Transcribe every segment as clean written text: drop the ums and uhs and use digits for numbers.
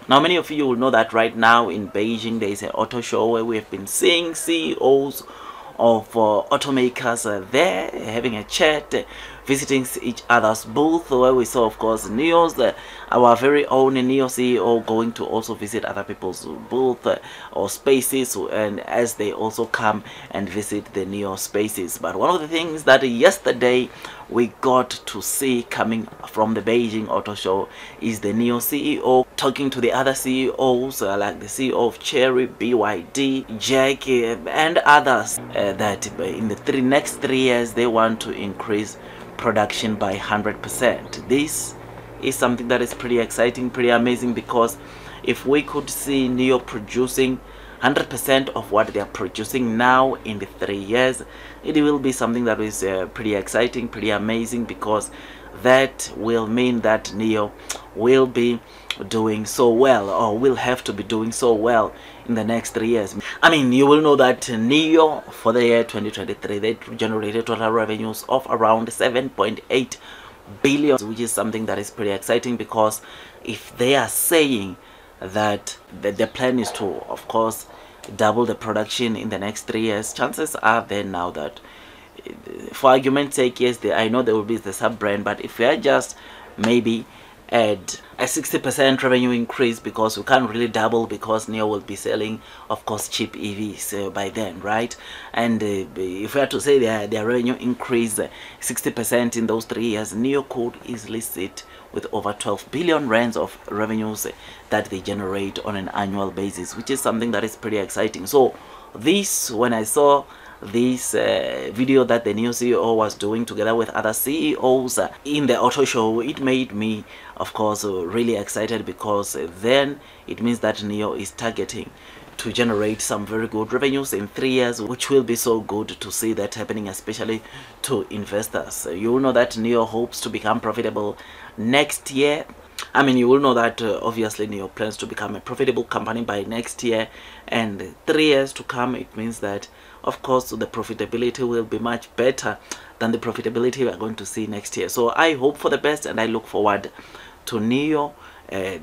Now, many of you will know that right now in Beijing there is an auto show where we have been seeing CEOs of automakers there having a chat, visiting each other's booth, where we saw, of course, Nio's, our very own Nio CEO, going to also visit other people's booth or spaces, and as they also come and visit the Nio spaces. But one of the things that yesterday we got to see coming from the Beijing Auto Show is the Nio CEO talking to the other CEOs, like the CEO of Cherry, BYD, Jack, and others, that in the next 3 years they want to increase production by 100%. This is something that is pretty exciting, pretty amazing, because if we could see Nio producing 100% of what they are producing now in the 3 years, it will be something that is pretty exciting, pretty amazing, because that will mean that Nio will be doing so well, or will have to be doing so well in the next 3 years. I mean, you will know that Nio for the year 2023 they generated total revenues of around 7.8 billion, which is something that is pretty exciting, because if they are saying that the plan is to, of course, double the production in the next 3 years, chances are there now that, for argument's sake, yes, I know there will be the sub brand, but if we are just maybe add a 60% revenue increase, because we can't really double, because Nio will be selling, of course, cheap EVs by then, right? And if we are to say their revenue increase 60% in those 3 years, Nio could easily sit with over 12 billion rands of revenues that they generate on an annual basis, which is something that is pretty exciting. So this, when I saw this video that the Nio CEO was doing together with other CEOs in the auto show, it made me, of course, really excited, because then it means that Nio is targeting to generate some very good revenues in 3 years, which will be so good to see that happening, especially to investors. You will know that Nio hopes to become profitable next year. I mean, you will know that obviously Nio plans to become a profitable company by next year, and 3 years to come. It means that, of course, the profitability will be much better than the profitability we are going to see next year. So I hope for the best, and I look forward to Nio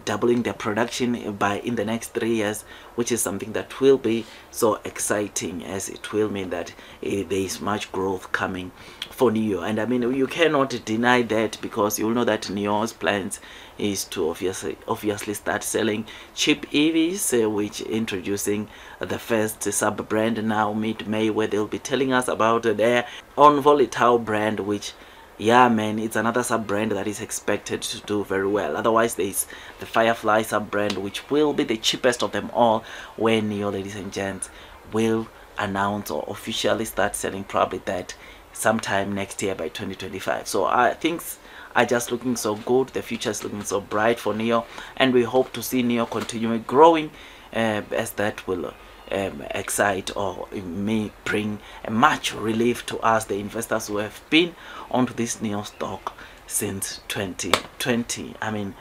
doubling their production in the next 3 years, which is something that will be so exciting, as it will mean that there is much growth coming for Nio. And I mean, you cannot deny that, because you will know that Nio's plans is to obviously start selling cheap EVs, which introducing the first sub brand now mid-May, where they'll be telling us about their own volatile brand, which, yeah man, it's another sub brand that is expected to do very well. Otherwise, there's the Firefly sub brand, which will be the cheapest of them all, when Nio, ladies and gents, will announce or officially start selling probably that sometime next year by 2025. So things are just looking so good. The future is looking so bright for Nio, and we hope to see Nio continue growing, as that will excite, or may bring a much relief to us, the investors who have been onto this Nio stock since 2020. I mean,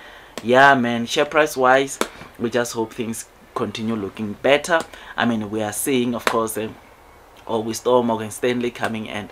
yeah man, share price wise, we just hope things continue looking better. I mean, we are seeing, of course, or we saw Morgan Stanley coming and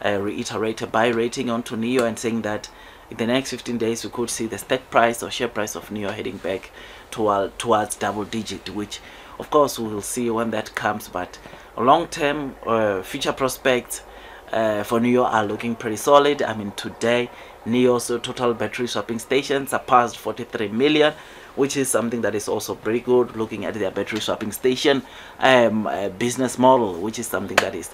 reiterate a buy rating onto Nio, and saying that in the next 15 days we could see the stock price or share price of Nio heading back towards double digit, which of course we will see when that comes. But long-term future prospects for Nio are looking pretty solid. I mean, today Nio's total battery swapping stations surpassed 43 million, which is something that is also pretty good, looking at their battery swapping station business model, which is something that is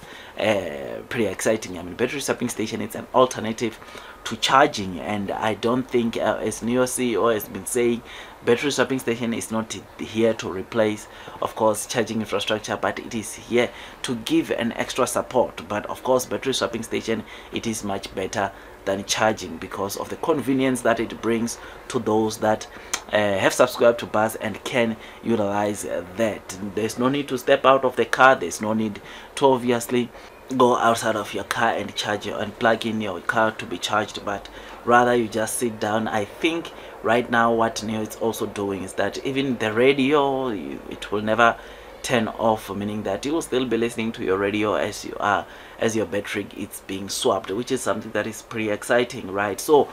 pretty exciting. I mean, battery swapping station, it's an alternative to charging, and I don't think, as Nio CEO has been saying, battery swapping station is not here to replace, of course, charging infrastructure, but it is here to give an extra support. But of course, battery swapping station, it is much better than charging, because of the convenience that it brings to those that have subscribed to Buzz and can utilize that. There's no need to step out of the car. There's no need to obviously go outside of your car and charge and plug in your car to be charged, but rather you just sit down. I think right now what Nio is also doing is that even the radio, it will never turn off, meaning that you will still be listening to your radio as your battery is being swapped, which is something that is pretty exciting, right? So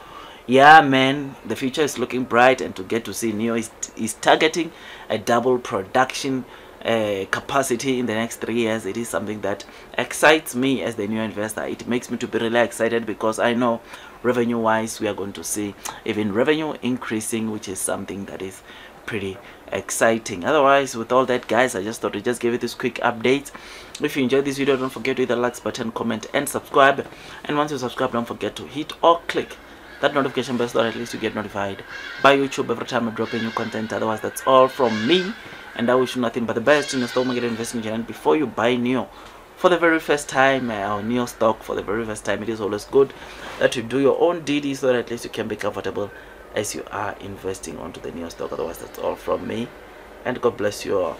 Yeah, man, the future is looking bright, and to get to see Nio is targeting a double production capacity in the next 3 years. It is something that excites me as the new investor. It makes me to be really excited because I know revenue wise we are going to see even revenue increasing, which is something that is pretty exciting. Otherwise, with all that, guys, I just thought to just give you this quick update. If you enjoyed this video, don't forget to hit the likes button, comment and subscribe. And once you subscribe, don't forget to hit or click that notification bell so that at least you get notified by YouTube every time I drop a new content. Otherwise, that's all from me, and I wish you nothing but the best in the stock market investing journey. Before you buy Nio for the very first time, or Nio stock for the very first time, it is always good that you do your own DD so that at least you can be comfortable as you are investing onto the Nio stock. Otherwise, that's all from me, and God bless you all.